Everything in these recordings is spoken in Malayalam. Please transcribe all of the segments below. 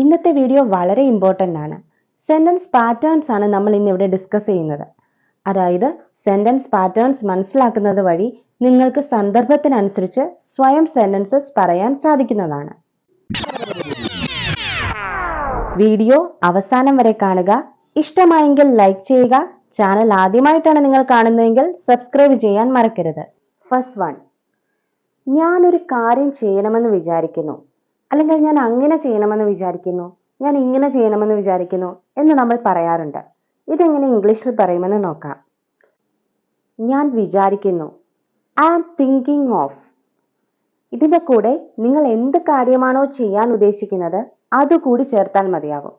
ഇന്നത്തെ വീഡിയോ വളരെ ഇമ്പോർട്ടൻ്റ് ആണ്. സെന്റൻസ് പാറ്റേൺസ് ആണ് നമ്മൾ ഇന്ന് ഇവിടെ ഡിസ്കസ് ചെയ്യുന്നത്. അതായത് സെന്റൻസ് പാറ്റേൺസ് മനസ്സിലാക്കുന്നത് വഴി നിങ്ങൾക്ക് സന്ദർഭത്തിനനുസരിച്ച് സ്വയം സെന്റൻസസ് പറയാൻ സാധിക്കുന്നതാണ്. വീഡിയോ അവസാനം വരെ കാണുക. ഇഷ്ടമായെങ്കിൽ ലൈക്ക് ചെയ്യുക. ചാനൽ ആദ്യമായിട്ടാണ് നിങ്ങൾ കാണുന്നതെങ്കിൽ സബ്സ്ക്രൈബ് ചെയ്യാൻ മറക്കരുത്. ഫസ്റ്റ് വൺ, ഞാനൊരു കാര്യം ചെയ്യണമെന്ന് വിചാരിക്കുന്നു, അല്ലെങ്കിൽ ഞാൻ അങ്ങനെ ചെയ്യണമെന്ന് വിചാരിക്കുന്നു, ഞാൻ ഇങ്ങനെ ചെയ്യണമെന്ന് വിചാരിക്കുന്നു എന്ന് നമ്മൾ പറയാറുണ്ട്. ഇതെങ്ങനെ ഇംഗ്ലീഷിൽ പറയുമെന്ന് നോക്കാം. ഞാൻ വിചാരിക്കുന്നു, ഐ ആം തിങ്കിങ് ഓഫ്. ഇതിന്റെ കൂടെ നിങ്ങൾ എന്ത് കാര്യമാണോ ചെയ്യാൻ ഉദ്ദേശിക്കുന്നത് അതുകൂടി ചേർത്താൽ മതിയാകും.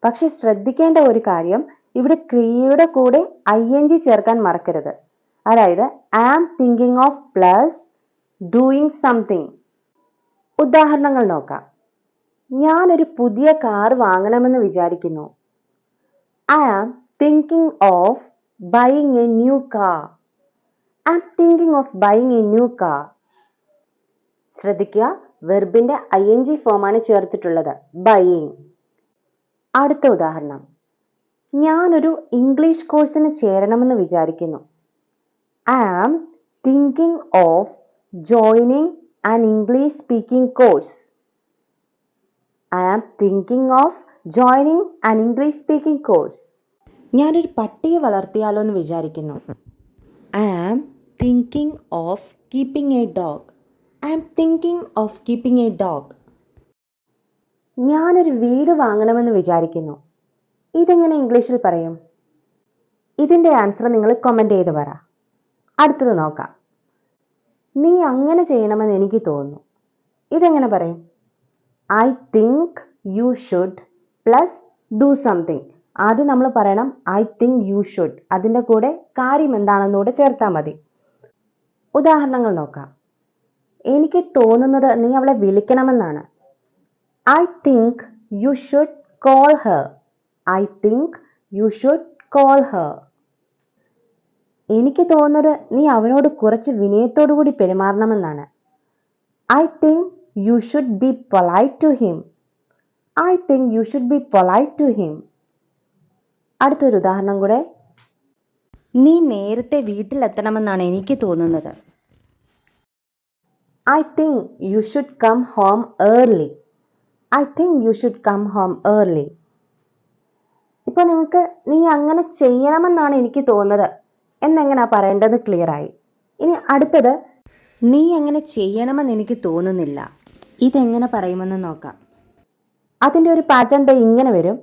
പക്ഷെ ശ്രദ്ധിക്കേണ്ട ഒരു കാര്യം, ഇവിടെ ക്രിയയുടെ കൂടെ ing ചേർക്കാൻ മറക്കരുത്. അതായത് I am thinking of plus doing something. ഉദാഹരണങ്ങൾ നോക്കാം. ഞാനൊരു പുതിയ കാർ വാങ്ങണമെന്ന് വിചാരിക്കുന്നു. I am thinking of buying a new car. I am thinking of buying a new car. ശ്രദ്ധിക്കുക, വെർബിന്റെ ing ഫോമാണ് ചേർത്തിട്ടുള്ളത്, ബൈയിങ്. അടുത്ത ഉദാഹരണം, ഞാനൊരു ഇംഗ്ലീഷ് കോഴ്സിന് ചേരണമെന്ന് വിചാരിക്കുന്നു. I am thinking of joining an English speaking course. I am thinking of joining an English speaking course. ഞാനൊരു പട്ടിയെ വളർത്തിയാലോ എന്ന് വിചാരിക്കുന്നു. I am thinking of keeping a dog. I am thinking of keeping a dog. ഞാനൊരു വീട് വാങ്ങണമെന്ന് വിചാരിക്കുന്നു. ഇതെങ്ങനെ ഇംഗ്ലീഷിൽ പറയും? ഇതിന്റെ ആൻസർ നിങ്ങൾ കമന്റ് ചെയ്ത് പറ. അടുത്തത് നോക്കാം. നീ അങ്ങനെ ചെയ്യണമെന്ന് എനിക്ക് തോന്നുന്നു. ഇതെങ്ങനെ പറയും? I think you should plus do something. ആദ്യം നമ്മൾ പറയണം I think you should. അതിൻ്റെ കൂടെ കാര്യം എന്താണെന്നൂടെ ചേർത്താൽ മതി. ഉദാഹരണങ്ങൾ നോക്കാം. എനിക്ക് തോന്നുന്നത് നീ അവളെ വിളിക്കണമെന്നാണ്. I think you should call her. I think you should call her. എനിക്ക് തോന്നുന്നത് നീ അവനോട് കുറച്ച് വിനയത്തോടു കൂടി പെരുമാറണമെന്നാണ്. I think you should be polite to him. I think you should be polite to him. അടുത്തൊരു ഉദാഹരണം കൂടെ. നീ നേരത്തെ വീട്ടിലെത്തണമെന്നാണ് എനിക്ക് തോന്നുന്നത്. I think you should come home early. I think you should come home early. ഇപ്പോൾ നിങ്ങൾക്ക് നീ അങ്ങനെ ചെയ്യണമെന്നാണ് എനിക്ക് തോന്നുന്നത് എന്നെങ്ങനെയാ പറയേണ്ടത് ക്ലിയർ ആയി. ഇനി അടുത്തത്, നീ അങ്ങനെ ചെയ്യണമെന്ന് എനിക്ക് തോന്നുന്നില്ല. ഇതെങ്ങനെ പറയുമെന്ന് നോക്കാം. അതിൻ്റെ ഒരു പാറ്റേൺ ഇങ്ങനെ വരും.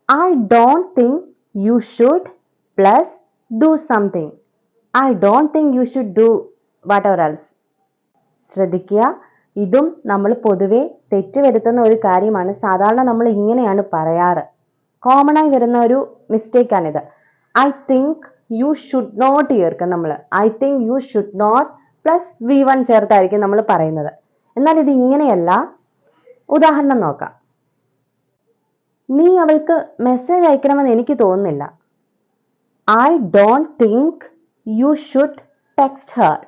I don't think you should plus do something. I don't think you should do what ever else. ശ്രദ്ധിക്കുക, ഇതും നമ്മൾ പൊതുവെ തെറ്റുവരുത്തുന്ന ഒരു കാര്യമാണ്. സാധാരണ നമ്മൾ ഇങ്ങനെയാണ് പറയാറ്. കോമൺ ആയി വരുന്ന ഒരു മിസ്റ്റേക്കാണിത്. I think you should not ചേർക്കും നമ്മൾ. I think you should not plus V1 ചേർത്തായിരിക്കും നമ്മൾ പറയുന്നത്. എന്നാൽ ഇത് ഇങ്ങനെയല്ല. ഉദാഹരണം നോക്കാം. നീ അവൾക്ക് മെസ്സേജ് അയക്കണമെന്ന് എനിക്ക് തോന്നുന്നില്ല. I don't think you should text Har.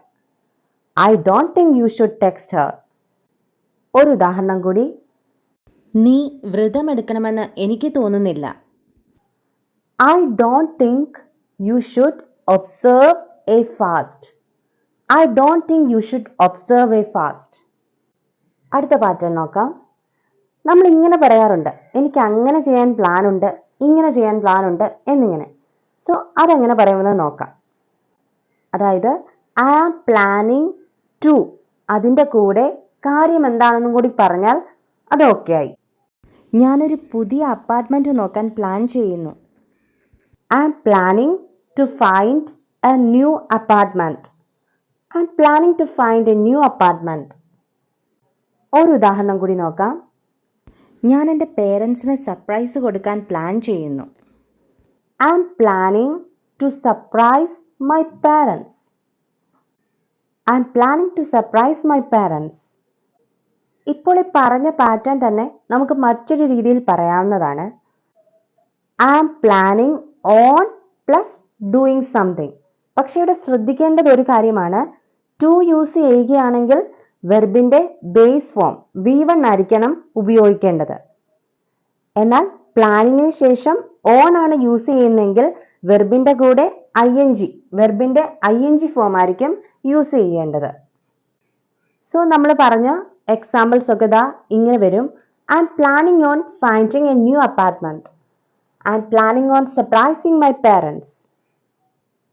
I don't think you should text Har. ഒരു ഉദാഹരണം കൂടി. നീ വ്രതമെടുക്കണമെന്ന് എനിക്ക് തോന്നുന്നില്ല. I don't think you should observe A fast. I don't think you should observe a fast. അടുത്ത പാറ്റേൺ നോക്കാം. നമ്മൾ ഇങ്ങനെ പറയാറുണ്ട്, എനിക്ക് അങ്ങനെ ചെയ്യാൻ പ്ലാൻ ഉണ്ട്, ഇങ്ങനെ ചെയ്യാൻ പ്ലാൻ ഉണ്ട് എന്നിങ്ങനെ. സോ അതെങ്ങനെ പറയുമെന്ന് നോക്കാം. അതായത് ഐ ആം പ്ലാനിങ് ടു, അതിൻ്റെ കൂടെ കാര്യം എന്താണെന്നും കൂടി പറഞ്ഞാൽ അത് ഓക്കെ ആയി. ഞാനൊരു പുതിയ അപ്പാർട്ട്മെൻറ്റ് നോക്കാൻ പ്ലാൻ ചെയ്യുന്നു. I am planning to find a new apartment. I am planning to find a new apartment. ഒരു ഉദാഹരണം കൂടി നോക്കാം. ഞാൻ എൻ്റെ പേരൻസിന് സർപ്രൈസ് കൊടുക്കാൻ പ്ലാൻ ചെയ്യുന്നു. I am planning to surprise my parents. I am planning to surprise my parents. ഇപ്പോൾ ഈ പറഞ്ഞ പാറ്റേൺ തന്നെ നമുക്ക് മറ്റൊരു രീതിയിൽ പറയാവുന്നതാണ്. I am planning on plus doing something. പക്ഷെ ഇവിടെ ശ്രദ്ധിക്കേണ്ടത് ഒരു കാര്യമാണ്. ടു യൂസ് ചെയ്യുകയാണെങ്കിൽ വെർബിന്റെ ബേസ് ഫോം V1 ആയിരിക്കണം ഉപയോഗിക്കേണ്ടത്. എന്നാൽ പ്ലാനിങ്ങിന് ശേഷം ഓൺ ആണ് യൂസ് ചെയ്യുന്നതെങ്കിൽ വെർബിന്റെ കൂടെ വെർബിന്റെ ing ഫോം ആയിരിക്കും യൂസ് ചെയ്യേണ്ടത്. സോ നമ്മൾ പറഞ്ഞ എക്സാമ്പിൾസ് ഒക്കെ ദാ ഇങ്ങനെ വരും. I M planning on finding A new apartment. I M planning on surprising my parents.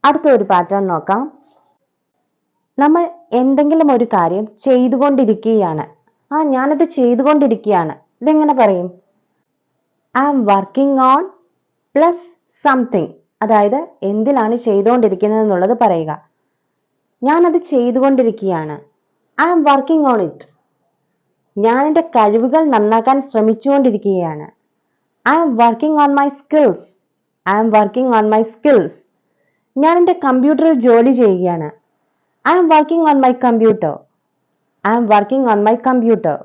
അടുത്ത ഒരു പാറ്റേൺ നോക്കാം. നമ്മൾ എന്തെങ്കിലും ഒരു കാര്യം ചെയ്തുകൊണ്ടിരിക്കുകയാണ്. ഞാനത് ചെയ്തുകൊണ്ടിരിക്കുകയാണ്. ഇതെങ്ങനെ പറയും? I am working on plus something. അതായത് എന്തിലാണ് ചെയ്തുകൊണ്ടിരിക്കുന്നത് എന്നുള്ളത് പറയുക. ഞാനത് ചെയ്തുകൊണ്ടിരിക്കുകയാണ്. I am working on it. ഞാൻ എൻ്റെ കഴിവുകൾ നന്നാക്കാൻ ശ്രമിച്ചുകൊണ്ടിരിക്കുകയാണ്. I am working on my skills. I am working on my skills. ഞാൻ എൻ്റെ കമ്പ്യൂട്ടറിൽ ജോലി ചെയ്യുകയാണ്. I am working on my computer. I am working on my computer.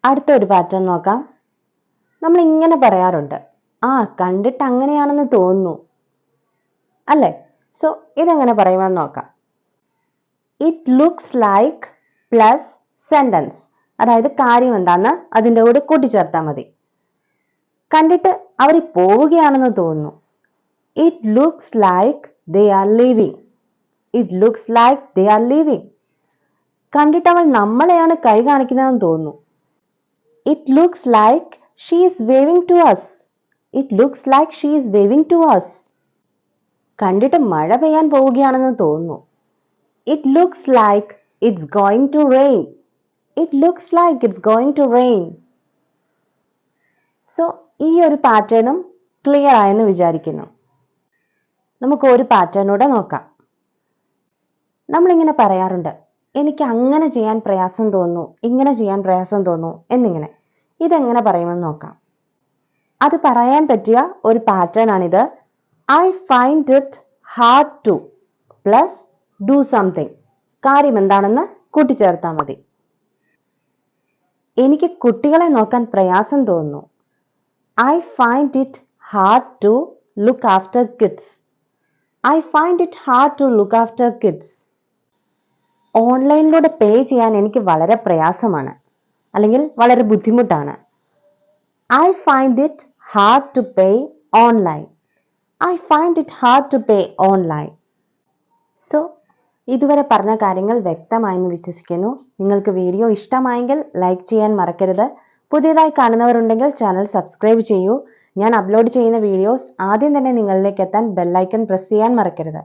അടുത്ത ഒരു പാറ്റേൺ നോക്കാം. നമ്മൾ ഇങ്ങനെ പറയാറുണ്ട്, കണ്ടിട്ട് അങ്ങനെയാണെന്ന് തോന്നുന്നു അല്ലേ? സോ ഇതെങ്ങനെ പറയുമെന്ന് നോക്കാം. It looks like plus sentence. അതായത് കാര്യം എന്താന്ന് അതിൻ്റെ കൂടെ കൂട്ടിച്ചേർത്താൽ മതി. കണ്ടിട്ട് അവർ പോവുകയാണെന്ന് തോന്നുന്നു. It looks like they are leaving. It looks like they are leaving. കണ്ടിട്ട് അവൾ നമ്മളെയാണ് കൈ കാണിക്കുന്നതെന്ന് തോന്നുന്നു. It looks like she is waving to us. It looks like she is waving to us. കണ്ടിട്ട് മഴ പെയ്യാൻ പോവുകയാണെന്ന് തോന്നുന്നു. It looks like it's going to rain. It looks like it's going to rain. So ഈ ഒരു പാറ്റേണും ക്ലിയർ ആയെന്ന് വിചാരിക്കുന്നു. നമുക്ക് ഒരു പാറ്റേണൂടെ നോക്കാം. നമ്മളിങ്ങനെ പറയാറുണ്ട്, എനിക്ക് അങ്ങനെ ചെയ്യാൻ പ്രയാസം തോന്നുന്നു, ഇങ്ങനെ ചെയ്യാൻ പ്രയാസം തോന്നുന്നു എന്നിങ്ങനെ. ഇതെങ്ങനെ പറയുമെന്ന് നോക്കാം. അത് പറയാൻ പറ്റിയ ഒരു പാറ്റേൺ ആണിത്. I find it hard to plus do something. കാര്യം എന്താണെന്ന് കൂട്ടിച്ചേർത്താൽ മതി. എനിക്ക് കുട്ടികളെ നോക്കാൻ പ്രയാസം തോന്നുന്നു. I find it hard to look after kids. I find it hard to look after kids. ഓൺലൈനിലൂടെ പേ ചെയ്യാൻ എനിക്ക് വളരെ പ്രയാസമാണ്, അല്ലെങ്കിൽ വളരെ ബുദ്ധിമുട്ടാണ്. I find it hard to pay online. I find it hard to pay online. So ഇതുവരെ പറഞ്ഞ കാര്യങ്ങൾ വ്യക്തമായെന്ന് വിശ്വസിക്കുന്നു. നിങ്ങൾക്ക് വീഡിയോ ഇഷ്ടമായെങ്കിൽ ലൈക്ക് ചെയ്യാൻ മറക്കരുത്. പുതിയതായി കാണുന്നവരുണ്ടെങ്കിൽ ചാനൽ സബ്സ്ക്രൈബ് ചെയ്യൂ. ഞാൻ അപ്ലോഡ് ചെയ്യുന്ന വീഡിയോസ് ആദ്യം തന്നെ നിങ്ങളിലേക്ക് എത്താൻ ബെല്ലൈക്കൺ പ്രസ് ചെയ്യാൻ മറക്കരുത്.